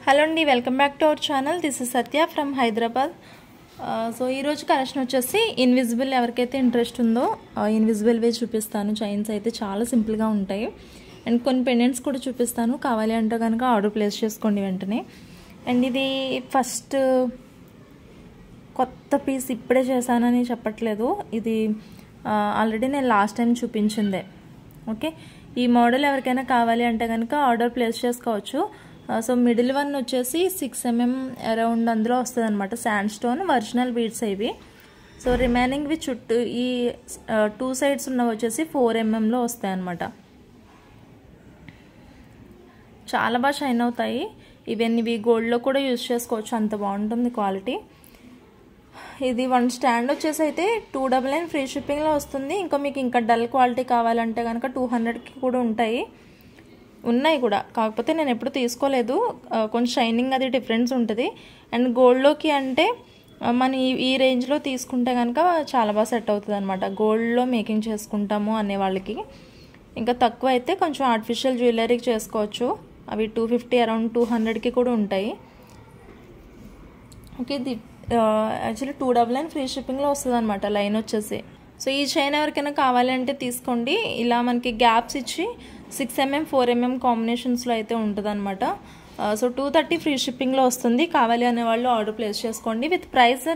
Hello అండి, welcome back to our channel. This is Satya from Hyderabad. So ఈరోజు collection వచ్చేసి invisible. ఎవరికైతే interest ఉందో ఇన్విజిబుల్వే చూపిస్తాను. చైన్స్ అయితే చాలా సింపుల్గా ఉంటాయి అండ్ కొన్ని పెండెంట్స్ కూడా చూపిస్తాను. కావాలి అంటే కనుక ఆర్డర్ ప్లేస్ చేసుకోండి వెంటనే. అండ్ ఇది ఫస్ట్ కొత్త పీస్ ఇప్పుడే చేశానని చెప్పట్లేదు. ఇది ఆల్రెడీ నేను లాస్ట్ టైం చూపించిందే. ఓకే, ఈ మోడల్ ఎవరికైనా కావాలి అంటే కనుక ఆర్డర్ ప్లేస్ చేసుకోవచ్చు. సో మిడిల్ వన్ వచ్చేసి 6 mm అరౌండ్ అందులో వస్తుంది అనమాట. శాండ్ స్టోన్ ఒరిజినల్ బీడ్స్ ఇవి. సో రిమైనింగ్వి చుట్టూ ఈ 2 సైడ్స్ ఉన్నవి వచ్చేసి 4 mmలో వస్తాయి అనమాట. చాలా బాగా షైన్ అవుతాయి. ఈవెన్ ఇవి గోల్డ్లో కూడా యూజ్ చేసుకోవచ్చు, అంత బాగుంటుంది క్వాలిటీ. ఇది 1 స్టాండ్ వచ్చేసి అయితే 299 ఫ్రీ షిప్పింగ్లో వస్తుంది. మీకు ఇంకా డల్ క్వాలిటీ కావాలంటే కనుక 200కి కూడా ఉన్నాయి కూడా, కాకపోతే నేను ఎప్పుడు తీసుకోలేదు. కొంచెం షైనింగ్ అది డిఫరెన్స్ ఉంటుంది. అండ్ గోల్డ్లోకి అంటే మనం ఈ రేంజ్లో తీసుకుంటే కనుక చాలా బాగా సెట్ అవుతుంది అనమాట. గోల్డ్లో మేకింగ్ చేసుకుంటాము అనే వాళ్ళకి. ఇంకా తక్కువ అయితే కొంచెం ఆర్టిఫిషియల్ జ్యువెలరీకి చేసుకోవచ్చు. అవి 250 అరౌండ్ 200కి కూడా ఉంటాయి. ఓకే, ఇది యాక్చువల్లీ 299 ఫ్రీ షిప్పింగ్లో వస్తుంది అనమాట లైన్ వచ్చేసి. సో ఈ చైన్ ఎవరికైనా కావాలంటే తీసుకోండి. ఇలా మనకి గ్యాప్స్ ఇచ్చి 6 mm 4 mm కాంబినేషన్స్లో అయితే ఉంటుంది అనమాట. సో 230 ఫ్రీ షిప్పింగ్లో వస్తుంది. కావాలి అనే వాళ్ళు ఆర్డర్ ప్లేస్ చేసుకోండి. విత్ ప్రైస్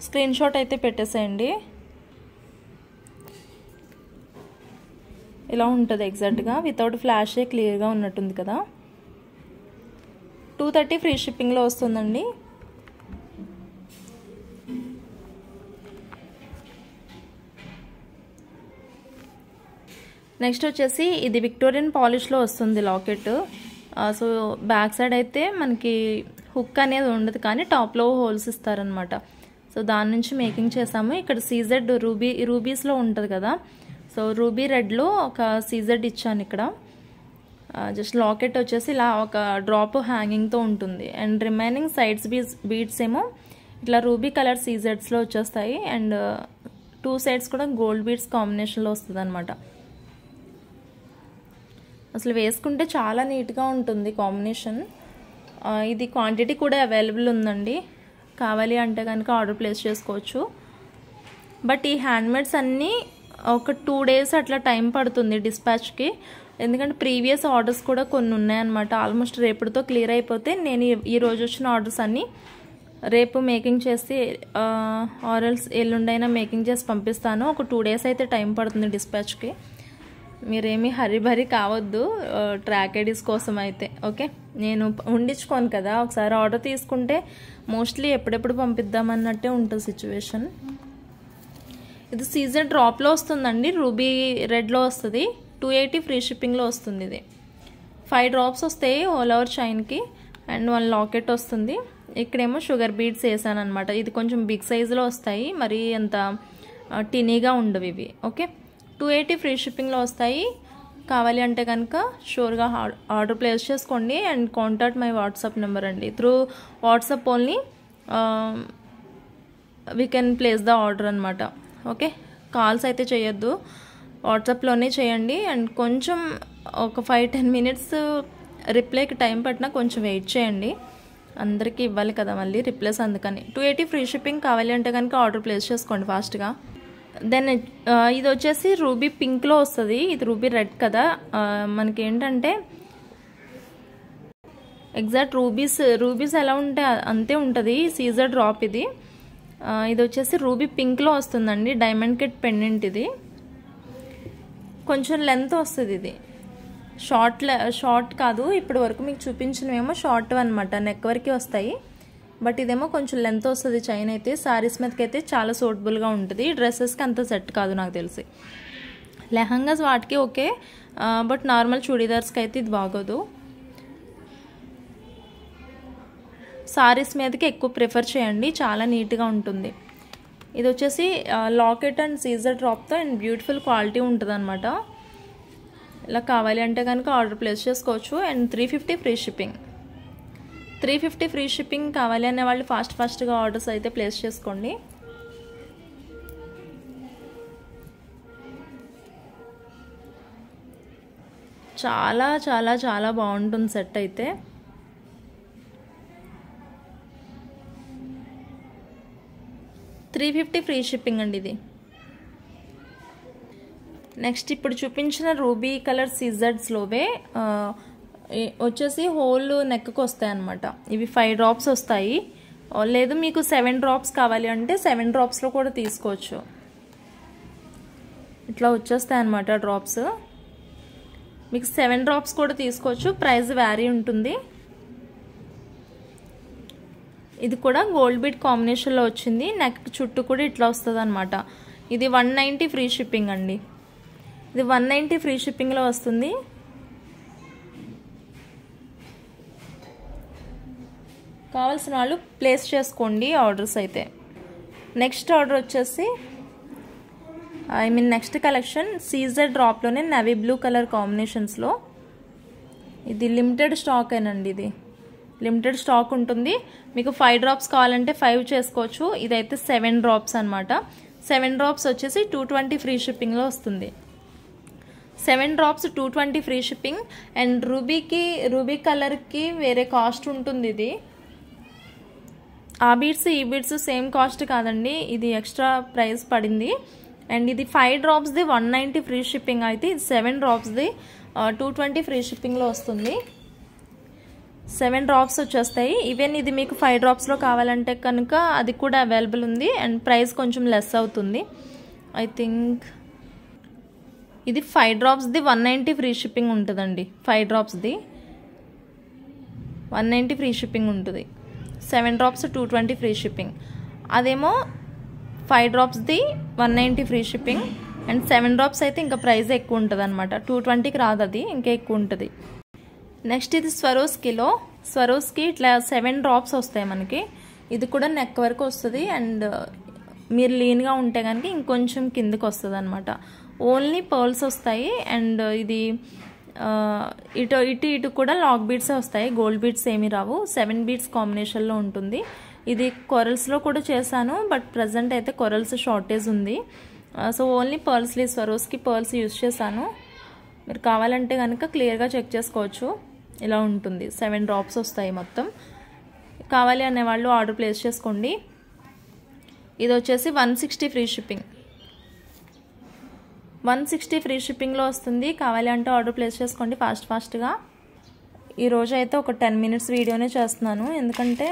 స్క్రీన్ షాట్ అయితే పెట్టేసేయండి. ఇలా ఉంటుంది ఎగ్జాక్ట్గా, వితౌట్ ఫ్లాషే క్లియర్గా ఉన్నట్టుంది కదా. 230 ఫ్రీ షిప్పింగ్లో వస్తుందండి. నెక్స్ట్ వచ్చేసి ఇది విక్టోరియన్ పాలిష్లో వస్తుంది లాకెట్. సో బ్యాక్ సైడ్ అయితే మనకి హుక్ అనేది ఉండదు, కానీ టాప్లో హోల్స్ ఇస్తారనమాట. సో దాని నుంచి మేకింగ్ చేసాము. ఇక్కడ సీజెడ్ రూబీస్లో ఉంటుంది కదా. సో రూబీ రెడ్లో ఒక సీజెడ్ ఇచ్చాను ఇక్కడ. జస్ట్ లాకెట్ వచ్చేసి ఇలా ఒక డ్రాప్ హ్యాంగింగ్తో ఉంటుంది. అండ్ రిమైనింగ్ సైడ్స్ బీడ్స్ ఏమో ఇట్లా రూబీ కలర్ సీజెడ్స్లో వచ్చేస్తాయి. అండ్ 2 సైడ్స్ కూడా గోల్డ్ బీడ్స్ కాంబినేషన్లో వస్తుంది అనమాట. అసలు వేసుకుంటే చాలా నీట్గా ఉంటుంది కాంబినేషన్. ఇది క్వాంటిటీ కూడా అవైలబుల్ ఉందండి. కావాలి అంటే కనుక ఆర్డర్ ప్లేస్ చేసుకోవచ్చు. బట్ ఈ హ్యాండ్మేడ్స్ అన్నీ ఒక 2 days అట్లా టైం పడుతుంది డిస్పాచ్కి. ఎందుకంటే ప్రీవియస్ ఆర్డర్స్ కూడా కొన్ని ఉన్నాయన్నమాట. ఆల్మోస్ట్ రేపటితో క్లియర్ అయిపోతే నేను ఈ రోజు వచ్చిన ఆర్డర్స్ అన్నీ రేపు మేకింగ్ చేసి ఆర్ఎల్స్ ఎల్లుండైనా మేకింగ్ చేసి పంపిస్తాను. ఒక 2 days అయితే టైం పడుతుంది డిస్పాచ్కి. మీరేమీ హరిబరి కావద్దు ట్రాక్ ఐడీస్ కోసం అయితే. ఓకే, నేను ఉండించుకోను కదా. ఒకసారి ఆర్డర్ తీసుకుంటే మోస్ట్లీ ఎప్పుడెప్పుడు పంపిద్దామన్నట్టే ఉంటుంది సిచ్యువేషన్. ఇది సీజన్ డ్రాప్లో వస్తుందండి. రూబీ రెడ్లో వస్తుంది. 280 ఫ్రీ షిప్పింగ్లో వస్తుంది. ఇది 5 drops వస్తాయి ఆల్ ఓవర్ చైన్కి. అండ్ 1 లాకెట్ వస్తుంది. ఇక్కడేమో షుగర్ బీడ్స్ వేసాను అనమాట. ఇది కొంచెం బిగ్ సైజులో వస్తాయి, మరి అంత టినీగా ఉండవు ఇవి. ఓకే, 280 ఫ్రీ షిప్పింగ్లో వస్తాయి. కావాలి అంటే కనుక షూర్గా ఆర్డర్ ప్లేస్ చేసుకోండి. And contact my WhatsApp number అండి. Through WhatsApp only we can place the order అనమాట. ఓకే, కాల్స్ అయితే చేయొద్దు, వాట్సాప్లోనే చేయండి. అండ్ కొంచెం ఒక 5-10 minutes రిప్లైకి టైం పట్టినా కొంచెం వెయిట్ చేయండి. అందరికీ ఇవ్వాలి కదా మళ్ళీ రిప్లైస్, అందుకని. 280 ఫ్రీ షిప్పింగ్. కావాలి అంటే కనుక ఆర్డర్ ప్లేస్ చేసుకోండి ఫాస్ట్గా. దెన్ ఇది వచ్చేసి రూబీ పింక్లో వస్తుంది. ఇది రూబీ రెడ్ కదా. మనకి ఏంటంటే ఎగ్జాక్ట్ రూబీస్ ఎలా ఉంటే అంతే ఉంటుంది. సీజర్ డ్రాప్ ఇది. ఇది వచ్చేసి రూబీ పింక్లో వస్తుందండి. డైమండ్ కిట్ పెండెంట్ ఇది. కొంచెం లెంత్ వస్తుంది. ఇది షార్ట్ కాదు. ఇప్పటి వరకు మీకు చూపించినవేమో షార్ట్ అనమాట, నెక్ వరకు వస్తాయి. బట్ ఇదేమో కొంచెం లెంత్ వస్తుంది. చైన్ అయితే శారీస్ మీదకి అయితే చాలా సూటబుల్గా ఉంటుంది. డ్రెస్సెస్కి అంత సెట్ కాదు నాకు తెలిసి. లెహంగాస్ వాటికి ఓకే, బట్ నార్మల్ చూడీదార్స్కి అయితే ఇది బాగోదు. శారీస్ మీదకి ఎక్కువ ప్రిఫర్ చేయండి, చాలా నీట్గా ఉంటుంది. ఇది వచ్చేసి లాకెట్ అండ్ సీజర్ డ్రాప్తో అండ్ బ్యూటిఫుల్ క్వాలిటీ ఉంటుంది అనమాట. ఇలా కావాలి అంటే కనుక ఆర్డర్ ప్లేస్ చేసుకోవచ్చు. And 350 free shipping. 350 free shipping కావాలి అనే వాళ్ళు ఫాస్ట్గా ఆర్డర్స్ అయితే ప్లేస్ చేసుకోండి. చాలా చాలా చాలా బాగుంటుంది సెట్ అయితే. 350 ఫ్రీ షిప్పింగ్ అండి ఇది. నెక్స్ట్ ఇప్పుడు చూపించిన రూబీ కలర్ సీజర్స్లోవే వచ్చేసి హోల్ నెక్కు వస్తాయి అన్నమాట. ఇవి 5 డ్రాప్స్ వస్తాయి. లేదు మీకు 7 డ్రాప్స్ కావాలి అంటే 7 డ్రాప్స్లో కూడా తీసుకోవచ్చు. ఇట్లా వచ్చేస్తాయి అన్నమాట డ్రాప్స్. మీకు 7 డ్రాప్స్ కూడా తీసుకోవచ్చు, ప్రైస్ వ్యారీ ఉంటుంది. ఇది కూడా గోల్డ్ బీడ్ కాంబినేషన్లో వచ్చింది. నెక్ చుట్టూ కూడా ఇట్లా వస్తుంది అనమాట. ఇది 190 ఫ్రీ షిప్పింగ్ అండి. ఇది 190 ఫ్రీ షిప్పింగ్లో వస్తుంది. కావాల్సిన వాళ్ళు ప్లేస్ చేసుకోండి ఆర్డర్స్ అయితే. నెక్స్ట్ ఆర్డర్ వచ్చేసి నెక్స్ట్ కలెక్షన్ సీజర్ డ్రాప్లోనే నవీ బ్లూ కలర్ కాంబినేషన్స్లో. ఇది లిమిటెడ్ స్టాక్ ఏనండి. ఇది లిమిటెడ్ స్టాక్ ఉంటుంది. మీకు 5 డ్రాప్స్ కావాలంటే 5 చేసుకోవచ్చు. ఇదైతే 7 డ్రాప్స్ అనమాట. 7 డ్రాప్స్ వచ్చేసి 220 ఫ్రీ షిప్పింగ్లో వస్తుంది. 7 drops 220 free shipping. And ruby కలర్కి వేరే కాస్ట్ ఉంటుంది. ఇది ఆ బీడ్స్ ఈ బీడ్స్ సేమ్ కాస్ట్ కాదండి, ఇది ఎక్స్ట్రా ప్రైస్ పడింది. అండ్ ఇది 5 డ్రాప్స్ది 190 ఫ్రీ షిప్పింగ్ అయితే ఇది 7 డ్రాప్స్ది 220 ఫ్రీ షిప్పింగ్లో వస్తుంది. 7 డ్రాప్స్ వచ్చేస్తాయి. ఈవెన్ ఇది మీకు 5 డ్రాప్స్లో కావాలంటే కనుక అది కూడా అవైలబుల్ ఉంది. అండ్ ప్రైస్ కొంచెం లెస్ అవుతుంది. ఐ థింక్ ఇది 5 డ్రాప్స్ది 190 ఫ్రీ షిప్పింగ్ ఉంటుందండి. 5 డ్రాప్స్ది 190 ఫ్రీ షిప్పింగ్ ఉంటుంది. 7 డ్రాప్స్ 220 ఫ్రీ షిప్పింగ్. అదేమో 5 డ్రాప్స్ది 190 ఫ్రీ షిప్పింగ్. అండ్ 7 డ్రాప్స్ అయితే ఇంకా ప్రైస్ ఎక్కువ ఉంటుంది అనమాట. 220కి రాదు, అది ఇంకా ఎక్కువ ఉంటుంది. నెక్స్ట్ ఇది స్వరోస్కి ఇట్లా 7 డ్రాప్స్ వస్తాయి మనకి. ఇది కూడా నెక్ వరకు వస్తుంది. అండ్ మీరు లీన్గా ఉంటే కనుక ఇంకొంచెం కిందకి వస్తుంది అనమాట. ఓన్లీ పర్ల్స్ వస్తాయి. అండ్ ఇది ఇటు కూడా లాక్ బీడ్సే వస్తాయి, గోల్డ్ బీడ్స్ ఏమీ రావు. 7 బీడ్స్ కాంబినేషన్లో ఉంటుంది. ఇది కొరల్స్లో కూడా చేశాను, బట్ ప్రజెంట్ అయితే కొరల్స్ షార్టేజ్ ఉంది. సో ఓన్లీ పర్ల్స్లీ స్వరోస్కి పర్ల్స్ యూజ్ చేశాను. మీరు కావాలంటే కనుక క్లియర్గా చెక్ చేసుకోవచ్చు. ఇలా ఉంటుంది. 7 డ్రాప్స్ వస్తాయి మొత్తం. కావాలి అనేవాళ్ళు ఆర్డర్ ప్లేస్ చేసుకోండి. ఇది వచ్చేసి 160 ఫ్రీ షిప్పింగ్. 160 ఫ్రీ షిప్పింగ్లో వస్తుంది. కావాలి అంటే ఆర్డర్ ప్లేస్ చేసుకోండి ఫాస్ట్గా. ఈరోజు అయితే ఒక 10 మినిట్స్ వీడియోనే చేస్తున్నాను, ఎందుకంటే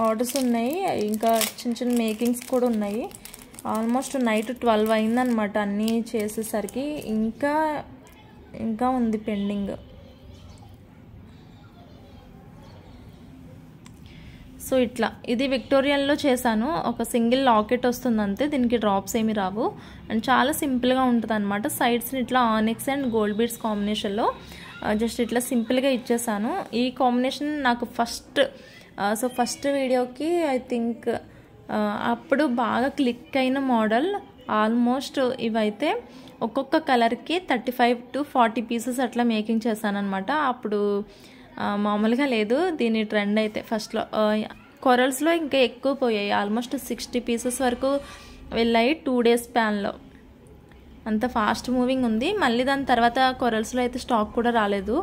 ఆర్డర్స్ ఉన్నాయి, ఇంకా చిన్న మేకింగ్స్ కూడా ఉన్నాయి. ఆల్మోస్ట్ నైట్ 12 అయిందనమాట అన్నీ చేసేసరికి. ఇంకా ఉంది పెండింగ్. సో ఇట్లా ఇది విక్టోరియన్లో చేశాను. ఒక సింగిల్ లాకెట్ వస్తుంది అంతే, దీనికి డ్రాప్స్ ఏమి రావు. అండ్ చాలా సింపుల్గా ఉంటుంది అనమాట. సైడ్స్ని ఇట్లా ఆనిక్స్ అండ్ గోల్డ్ బీడ్స్ కాంబినేషన్లో జస్ట్ ఇట్లా సింపుల్గా ఇచ్చేసాను. ఈ కాంబినేషన్ నాకు ఫస్ట్ వీడియోకి ఐ థింక్ అప్పుడు బాగా క్లిక్ అయిన మోడల్. ఆల్మోస్ట్ ఇవైతే ఒక్కొక్క కలర్కి 35 to 40 పీసెస్ అట్లా మేకింగ్ చేశాను అనమాట. అప్పుడు మామూలుగా లేదు దీని ట్రెండ్ అయితే. ఫస్ట్లో కొరల్స్లో ఇంకా ఎక్కువ పోయాయి, ఆల్మోస్ట్ 60 పీసెస్ వరకు వెళ్ళాయి 2 days స్పాన్లో. అంత ఫాస్ట్ మూవింగ్ ఉంది. మళ్ళీ దాని తర్వాత కొరల్స్లో అయితే స్టాక్ కూడా రాలేదు.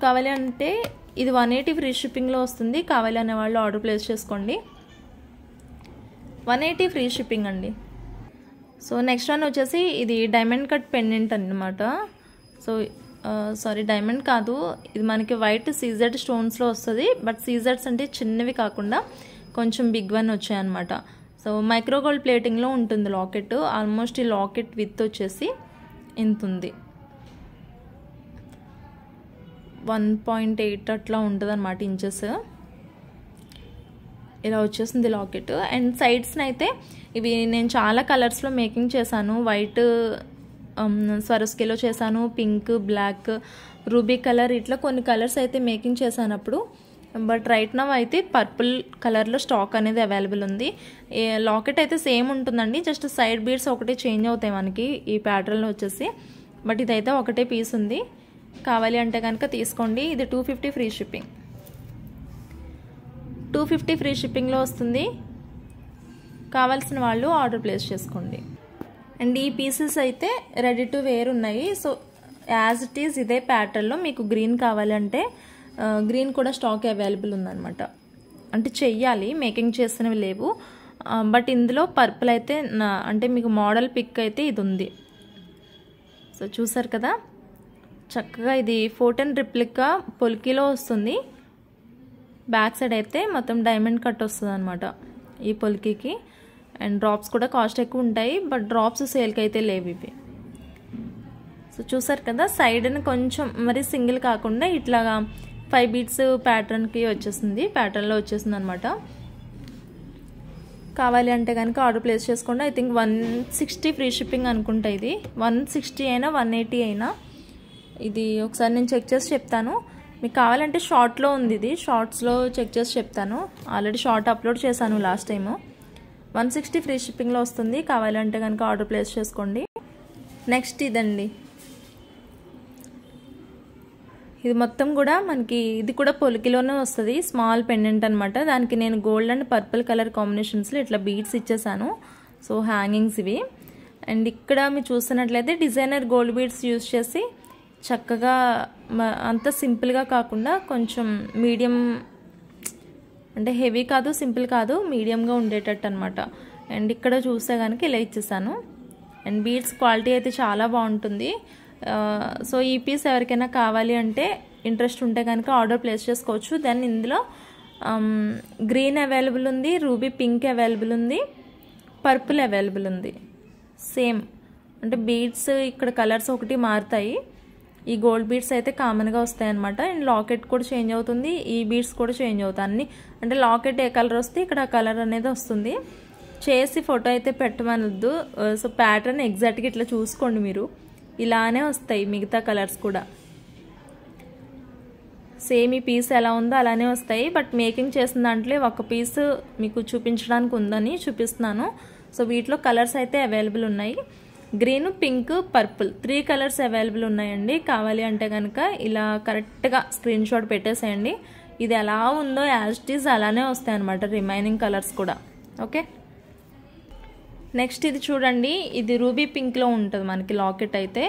కావాలి అంటే ఇది 180 ఫ్రీ షిప్పింగ్లో వస్తుంది. కావాలి అనే వాళ్ళు ఆర్డర్ ప్లేస్ చేసుకోండి. 180 ఫ్రీ షిప్పింగ్ అండి. సో నెక్స్ట్ వన్ వచ్చేసి ఇది డైమండ్ కట్ పెండెంట్ అన్నమాట. సో సారీ డైమండ్ కాదు, ఇది మనకి వైట్ సీజెడ్ స్టోన్స్లో వస్తుంది. బట్ సీజెడ్స్ అంటే చిన్నవి కాకుండా కొంచెం బిగ్ వన్ వచ్చాయన్నమాట. సో మైక్రో గోల్డ్ ప్లేటింగ్లో ఉంటుంది లాకెట్. ఆల్మోస్ట్ ఈ లాకెట్ విత్ వచ్చేసి ఇంత ఉంది, 1.8 అట్లా ఉంటుంది అనమాట ఇంచెస్. ఇలా వచ్చేసింది లాకెట్. అండ్ సైడ్స్ని అయితే ఇవి నేను చాలా కలర్స్లో మేకింగ్ చేశాను. వైట్ స్వరోస్కీలో చేశాను, పింక్, బ్లాక్, రూబీ కలర్, ఇట్లా కొన్ని కలర్స్ అయితే మేకింగ్ చేశాను అప్పుడు. బట్ రైట్ నౌ అయితే పర్పుల్ కలర్లో స్టాక్ అనేది అవైలబుల్ ఉంది. లాకెట్ అయితే సేమ్ ఉంటుందండి, జస్ట్ సైడ్ బీడ్స్ ఒకటే చేంజ్ అవుతాయి మనకి ఈ ప్యాటర్న్లో వచ్చేసి. బట్ ఇదైతే ఒకటే పీస్ ఉంది. కావాలి అంటే కనుక తీసుకోండి. ఇది 250 ఫ్రీ షిప్పింగ్. 250 ఫ్రీ షిప్పింగ్లో వస్తుంది. కావాల్సిన వాళ్ళు ఆర్డర్ ప్లేస్ చేసుకోండి. అండ్ ఈ పీసెస్ అయితే రెడీ టు వేర్ ఉన్నాయి. సో యాజ్ ఇట్ ఈజ్ ఇదే ప్యాటర్న్లో మీకు గ్రీన్ కావాలంటే గ్రీన్ కూడా స్టాక్ అవైలబుల్ ఉందన్నమాట. అంటే చెయ్యాలి, మేకింగ్ చేసినవి లేవు. బట్ ఇందులో పర్పుల్ అయితే అంటే మీకు మోడల్ పిక్ అయితే ఇది ఉంది. సో చూసారు కదా, చక్కగా ఇది 410 రిప్లికా పొలికీలో వస్తుంది. బ్యాక్ సైడ్ అయితే మొత్తం డైమండ్ కట్ వస్తుంది అనమాట ఈ పొలికీకి. అండ్ డ్రాప్స్ కూడా కాస్ట్ ఎక్కువ ఉంటాయి, బట్ డ్రాప్స్ సేల్కి అయితే లేవు ఇవి. సో చూసారు కదా, సైడ్ని కొంచెం మరి సింగిల్ కాకుండా ఇట్లాగా 5 బీట్స్ ప్యాటర్న్కి వచ్చేసింది, ప్యాటర్న్లో వచ్చేసింది అనమాట. కావాలి అంటే కనుక ఆర్డర్ ప్లేస్ చేసుకోండి. ఐ థింక్ 160 ఫ్రీ షిప్పింగ్ అనుకుంటా. ఇది 160 అయినా 180 అయినా ఇది ఒకసారి నేను చెక్ చేసి చెప్తాను. మీకు కావాలంటే షార్ట్లో ఉంది, ఇది షార్ట్స్లో చెక్ చేసి చెప్తాను. ఆల్రెడీ షార్ట్ అప్లోడ్ చేశాను లాస్ట్ టైము. 160 ఫ్రీ షిప్పింగ్లో వస్తుంది. కావాలంటే కనుక ఆర్డర్ ప్లేస్ చేసుకోండి. నెక్స్ట్ ఇదండి, ఇది మొత్తం కూడా మనకి ఇది కూడా పొలికిలోనే వస్తుంది. స్మాల్ పెండెంట్ అనమాట. దానికి నేను గోల్డ్ అండ్ పర్పుల్ కలర్ కాంబినేషన్స్లో ఇట్లా బీడ్స్ ఇచ్చేసాను. సో హ్యాంగింగ్స్ ఇవి. అండ్ ఇక్కడ మీరు చూస్తున్నట్లయితే డిజైనర్ గోల్డ్ బీడ్స్ యూజ్ చేసి చక్కగా అంత సింపుల్గా కాకుండా కొంచెం మీడియం, అంటే హెవీ కాదు సింపుల్ కాదు, మీడియంగా ఉండేటట్టు అనమాట. అండ్ ఇక్కడ చూస్తే కనుక ఇలా ఇచ్చేసాను. అండ్ బీడ్స్ క్వాలిటీ అయితే చాలా బాగుంటుంది. సో ఈ పీస్ ఎవరికైనా కావాలి అంటే ఇంట్రెస్ట్ ఉంటే కనుక ఆర్డర్ ప్లేస్ చేసుకోవచ్చు. దెన్ ఇందులో గ్రీన్ అవైలబుల్ ఉంది, రూబీ పింక్ అవైలబుల్ ఉంది, పర్పుల్ అవైలబుల్ ఉంది. సేమ్ అంటే బీడ్స్ ఇక్కడ కలర్స్ ఒకటి మారుతాయి. ఈ గోల్డ్ బీడ్స్ అయితే కామన్గా వస్తాయి అనమాట. అండ్ లాకెట్ కూడా చేంజ్ అవుతుంది, ఈ బీడ్స్ కూడా చేంజ్ అవుతాయి అన్ని. అంటే లాకెట్ ఏ కలర్ వస్తే ఇక్కడ ఆ కలర్ అనేది వస్తుంది. చేసి ఫోటో అయితే పెట్టమనొద్దు. సో ప్యాటర్న్ ఎగ్జాక్ట్గా ఇట్లా చూసుకోండి మీరు, ఇలానే వస్తాయి మిగతా కలర్స్ కూడా. సేమ్ ఈ పీస్ ఎలా ఉందో అలానే వస్తాయి. బట్ మేకింగ్ చేసిన దాంట్లో ఒక పీస్ మీకు చూపించడానికి ఉందని చూపిస్తున్నాను. సో వీటిలో కలర్స్ అయితే అవైలబుల్ ఉన్నాయి. Green, pink, purple 3 colours available ఉన్నాయండి. కావాలి అంటే కనుక ఇలా కరెక్ట్గా స్క్రీన్ షాట్ పెట్టేసేయండి. ఇది ఎలా ఉందో యాజ్ ఇట్ ఈజ్ అలానే వస్తాయి అనమాట రిమైనింగ్ కలర్స్ కూడా. ఓకే, నెక్స్ట్ ఇది చూడండి, ఇది రూబీ పింక్లో ఉంటుంది మనకి లాకెట్ అయితే.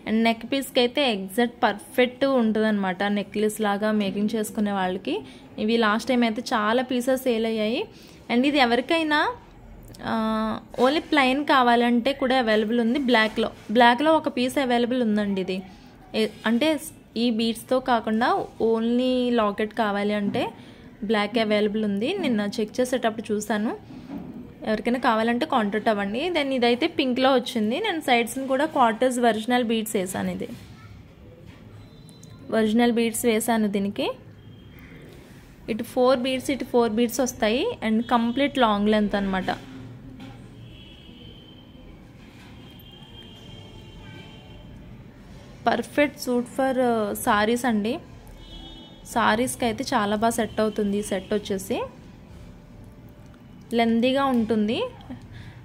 అండ్ నెక్ పీస్కి అయితే ఎగ్జాక్ట్ పర్ఫెక్ట్ ఉంటుంది అనమాట, నెక్లెస్ లాగా మేకింగ్ చేసుకునే వాళ్ళకి. ఇవి లాస్ట్ టైం అయితే చాలా పీసెస్ సేల్ అయ్యాయి. అండ్ ఇది ఎవరికైనా ఓన్లీ ప్లెయిన్ కావాలంటే కూడా అవైలబుల్ ఉంది. బ్లాక్లో ఒక పీస్ అవైలబుల్ ఉందండి. ఇది అంటే ఈ బీడ్స్తో కాకుండా ఓన్లీ లాకెట్ కావాలి అంటే బ్లాక్ అవైలబుల్ ఉంది. నిన్న చెక్ చేసేటప్పుడు చూసాను. ఎవరికైనా కావాలంటే కాంటాక్ట్ అవ్వండి. దెన్ ఇదైతే పింక్లో వచ్చింది. నేను సైడ్స్ని కూడా క్వార్టర్స్ ఒరిజినల్ బీడ్స్ వేసాను. ఇది ఒరిజినల్ బీడ్స్ వేసాను దీనికి. ఇటు 4 బీడ్స్ ఇటు 4 బీడ్స్ వస్తాయి. అండ్ కంప్లీట్ లాంగ్ లెంత్ అనమాట. పర్ఫెక్ట్ సూట్ ఫర్ సారీస్ అండి. సారీస్కి అయితే చాలా బాగా సెట్ అవుతుంది. ఈ సెట్ వచ్చేసి లెందీగా ఉంటుంది.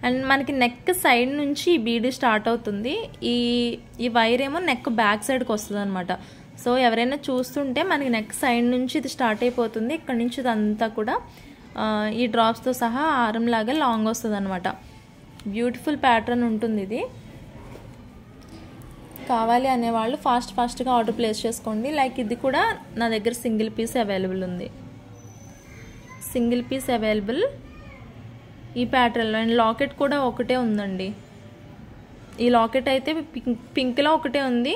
అండ్ మనకి నెక్ సైడ్ నుంచి ఈ బీడ్ స్టార్ట్ అవుతుంది. ఈ వైర్ ఏమో నెక్ బ్యాక్ సైడ్కి వస్తుంది అనమాట. సో ఎవరైనా చూస్తుంటే మనకి నెక్ సైడ్ నుంచి ఇది స్టార్ట్ అయిపోతుంది. ఇక్కడ నుంచి ఇదంతా కూడా ఈ డ్రాప్స్తో సహా ఆరంలాగా లాంగ్ వస్తుంది అనమాట. బ్యూటిఫుల్ ప్యాటర్న్ ఉంటుంది ఇది. కావాలి అనేవాళ్ళు ఫాస్ట్గా ఆర్డర్ ప్లేస్ చేసుకోండి. లైక్ ఇది కూడా నా దగ్గర సింగిల్ పీస్ అవైలబుల్ ఉంది. సింగిల్ పీస్ అవైలబుల్ ఈ ప్యాటర్న్లో. అండ్ లాకెట్ కూడా ఒకటే ఉందండి. ఈ లాకెట్ అయితే పింక్లో ఒకటే ఉంది.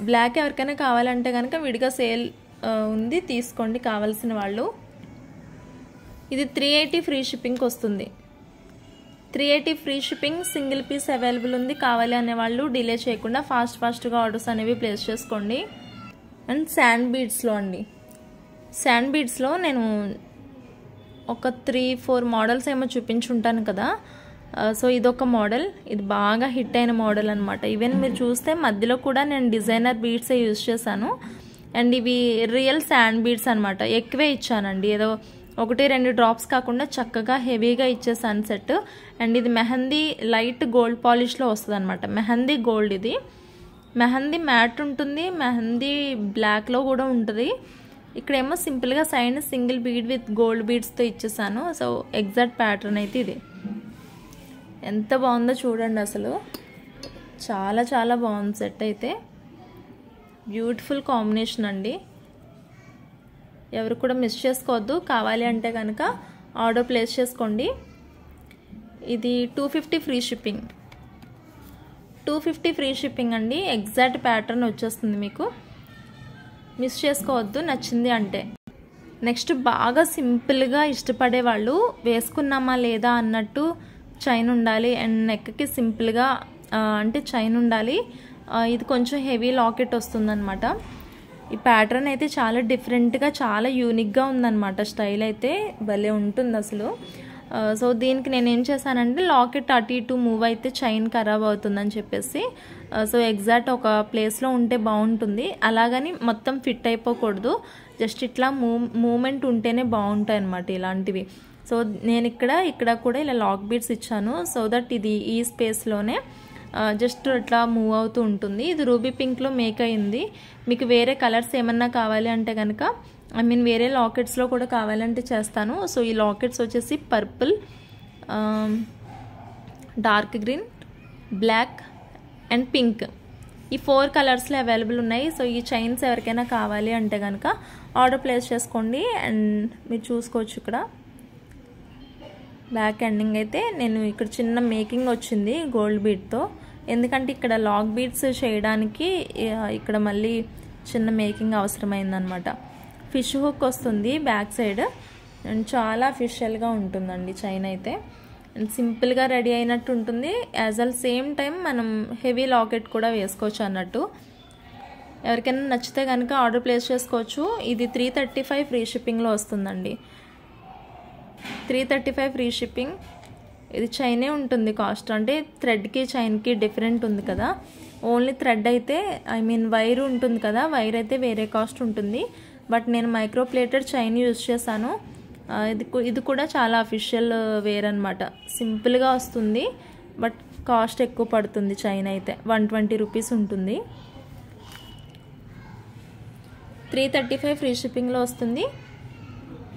బ్లాక్ ఎవరికైనా కావాలంటే కనుక విడిగా సేల్ ఉంది, తీసుకోండి కావాల్సిన వాళ్ళు. ఇది 380 ఫ్రీ షిప్పింగ్కి వస్తుంది. 380 free shipping, single piece available ఉంది. కావాలి అనేవాళ్ళు డిలే చేయకుండా ఫాస్ట్గా ఆర్డర్స్ అనేవి ప్లేస్ చేసుకోండి. అండ్ శాండ్ బీడ్స్లో అండి, శాండ్ బీడ్స్లో నేను ఒక 3-4 మోడల్స్ ఏమో చూపించుంటాను కదా. సో ఇదొక మోడల్, ఇది బాగా హిట్ అయిన మోడల్ అనమాట. ఈవెన్ మీరు చూస్తే మధ్యలో కూడా నేను డిజైనర్ బీడ్సే యూజ్ చేశాను. అండ్ ఇవి రియల్ శాండ్ బీడ్స్ అనమాట. ఎక్కువే ఇచ్చానండి, ఏదో 1-2 డ్రాప్స్ కాకుండా చక్కగా హెవీగా ఇచ్చేసాను సెట్. అండ్ ఇది మెహందీ లైట్ గోల్డ్ పాలిష్లో వస్తుంది అనమాట. మెహందీ గోల్డ్, ఇది మెహందీ మ్యాట్ ఉంటుంది, మెహందీ బ్లాక్లో కూడా ఉంటుంది. ఇక్కడేమో సింపుల్గా side single bead with gold బీడ్స్తో ఇచ్చేసాను. సో ఎగ్జాక్ట్ ప్యాటర్న్ అయితే ఇది. ఎంత బాగుందో చూడండి, అసలు చాలా బాగుంది సెట్ అయితే. బ్యూటిఫుల్ కాంబినేషన్ అండి, ఎవరు కూడా మిస్ చేసుకోవద్దు. కావాలి అంటే కనుక ఆర్డర్ ప్లేస్ చేసుకోండి. ఇది 250 ఫ్రీ షిప్పింగ్. 250 ఫ్రీ షిప్పింగ్ అండి. ఎగ్జాక్ట్ ప్యాటర్న్ వచ్చేస్తుంది మీకు. మిస్ చేసుకోవద్దు నచ్చింది అంటే. నెక్స్ట్ బాగా సింపుల్గా ఇష్టపడే వాళ్ళు వేసుకున్నామా లేదా అన్నట్టు చైన్ ఉండాలి అండ్ నెక్కి సింపుల్గా అంటే చైన్ ఉండాలి. ఇది కొంచెం హెవీ లాకెట్ వస్తుందన్నమాట. ఈ ప్యాటర్న్ అయితే చాలా డిఫరెంట్గా చాలా యూనిక్గా ఉందన్నమాట. స్టైల్ అయితే భలే ఉంటుంది అసలు. సో దీనికి నేను ఏం చేశానంటే లాకెట్ అటు ఇటు మూవ్ అయితే చైన్ ఖరాబ్ అవుతుందని చెప్పేసి సో ఎగ్జాక్ట్ ఒక ప్లేస్లో ఉంటే బాగుంటుంది. అలాగని మొత్తం ఫిట్ అయిపోకూడదు. జస్ట్ ఇట్లా మూమెంట్ ఉంటేనే బాగుంటాయి అన్నమాట ఇలాంటివి. సో నేను ఇక్కడ కూడా ఇలా లాక్ బీడ్స్ ఇచ్చాను. సో దట్ ఇది ఈ స్పేస్లోనే జస్ట్ ఇట్లా మూవ్ అవుతూ ఉంటుంది. ఇది రూబీ పింక్లో మేక్ అయింది. మీకు వేరే కలర్స్ ఏమన్నా కావాలి అంటే కనుక వేరే లాకెట్స్లో కూడా కావాలంటే చేస్తాను. సో ఈ లాకెట్స్ వచ్చేసి purple, dark green, black and pink ఈ 4 కలర్స్లో అవైలబుల్ ఉన్నాయి. సో ఈ చైన్స్ ఎవరికైనా కావాలి అంటే కనుక ఆర్డర్ ప్లేస్ చేసుకోండి. అండ్ మీరు చూసుకోవచ్చు ఇక్కడ బ్యాక్ ఎండింగ్ అయితే నేను ఇక్కడ చిన్న మేకింగ్ వచ్చింది గోల్డ్ బీడ్తో. ఎందుకంటే ఇక్కడ లాక్ బీడ్స్ చేయడానికి ఇక్కడ మళ్ళీ చిన్న మేకింగ్ అవసరమైందనమాట. ఫిష్ హుక్ వస్తుంది బ్యాక్ సైడ్ అండ్ చాలా అఫిషియల్గా ఉంటుందండి చైన్ అయితే. అండ్ సింపుల్గా రెడీ అయినట్టు ఉంటుంది. యాజ్ అల్ సేమ్ టైం మనం హెవీ లాకెట్ కూడా వేసుకోవచ్చు అన్నట్టు. ఎవరికైనా నచ్చితే కనుక ఆర్డర్ ప్లేస్ చేసుకోవచ్చు. ఇది 335 ఫ్రీ షిప్పింగ్లో వస్తుందండి. 335 ఫ్రీ షిప్పింగ్. ఇది చైనే ఉంటుంది కాస్ట్. అంటే థ్రెడ్కి చైన్కి డిఫరెంట్ ఉంది కదా. ఓన్లీ థ్రెడ్ అయితే వైర్ ఉంటుంది కదా, వైర్ అయితే వేరే కాస్ట్ ఉంటుంది. బట్ నేను మైక్రో ప్లేటెడ్ చైన్ యూజ్ చేశాను. ఇది కూడా చాలా అఫిషియల్ వేర్ అనమాట. సింపుల్గా వస్తుంది బట్ కాస్ట్ ఎక్కువ పడుతుంది. చైన్ అయితే 120 రూపీస్ ఉంటుంది. 335 ఫ్రీ షిప్పింగ్లో వస్తుంది.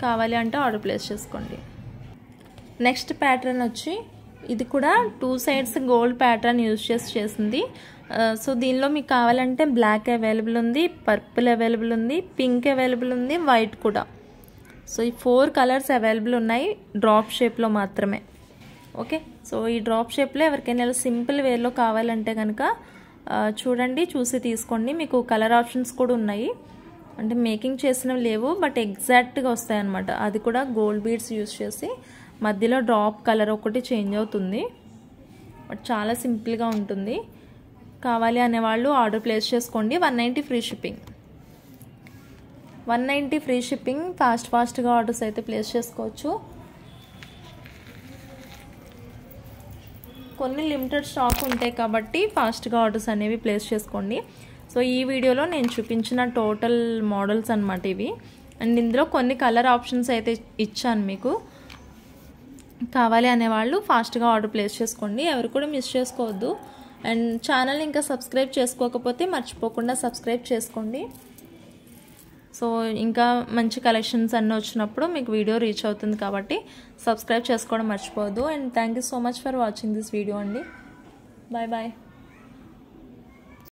కావాలి అంటే ఆర్డర్ ప్లేస్ చేసుకోండి. నెక్స్ట్ ప్యాటర్న్ వచ్చి ఇది కూడా 2 సైడ్స్ గోల్డ్ ప్యాటర్న్ యూజ్ చేసింది. సో దీనిలో మీకు కావాలంటే బ్లాక్ అవైలబుల్ ఉంది, పర్పుల్ అవైలబుల్ ఉంది, పింక్ అవైలబుల్ ఉంది, వైట్ కూడా. సో ఈ 4 కలర్స్ అవైలబుల్ ఉన్నాయి డ్రాప్ షేప్లో మాత్రమే. ఓకే, సో ఈ డ్రాప్ షేప్లో ఎవరికైనా సింపుల్ వేర్లో కావాలంటే కనుక చూడండి, చూసి తీసుకోండి. మీకు కలర్ ఆప్షన్స్ కూడా ఉన్నాయి. అంటే మేకింగ్ చేసినవి లేవు బట్ ఎగ్జాక్ట్గా వస్తాయన్నమాట. అది కూడా గోల్డ్ బీడ్స్ యూజ్ చేసి మధ్యలో డ్రాప్ కలర్ ఒకటి చేంజ్ అవుతుంది. బట్ చాలా సింపుల్గా ఉంటుంది. కావాలి అనేవాళ్ళు ఆర్డర్ ప్లేస్ చేసుకోండి. 190 ఫ్రీ షిప్పింగ్. 190 free shipping. ఫాస్ట్గా ఆర్డర్స్ అయితే ప్లేస్ చేసుకోవచ్చు. కొన్ని లిమిటెడ్ స్టాక్ ఉంటాయి కాబట్టి ఫాస్ట్గా ఆర్డర్స్ అనేవి ప్లేస్ చేసుకోండి. సో ఈ వీడియోలో నేను చూపించిన టోటల్ మోడల్స్ అన్నమాట ఇవి. అండ్ ఇందులో కొన్ని కలర్ ఆప్షన్స్ అయితే ఇచ్చాను మీకు. కావాలి అనేవాళ్ళు ఫాస్ట్గా ఆర్డర్ ప్లేస్ చేసుకోండి. ఎవరు కూడా మిస్ చేసుకోవద్దు. అండ్ ఛానల్ ఇంకా సబ్స్క్రైబ్ చేసుకోకపోతే మర్చిపోకుండా సబ్స్క్రైబ్ చేసుకోండి. సో ఇంకా మంచి కలెక్షన్స్ అన్నీ వచ్చినప్పుడు మీకు వీడియో రీచ్ అవుతుంది కాబట్టి సబ్స్క్రైబ్ చేసుకోవడం మర్చిపోవద్దు. And thank you so much for watching this video అండి. Bye bye.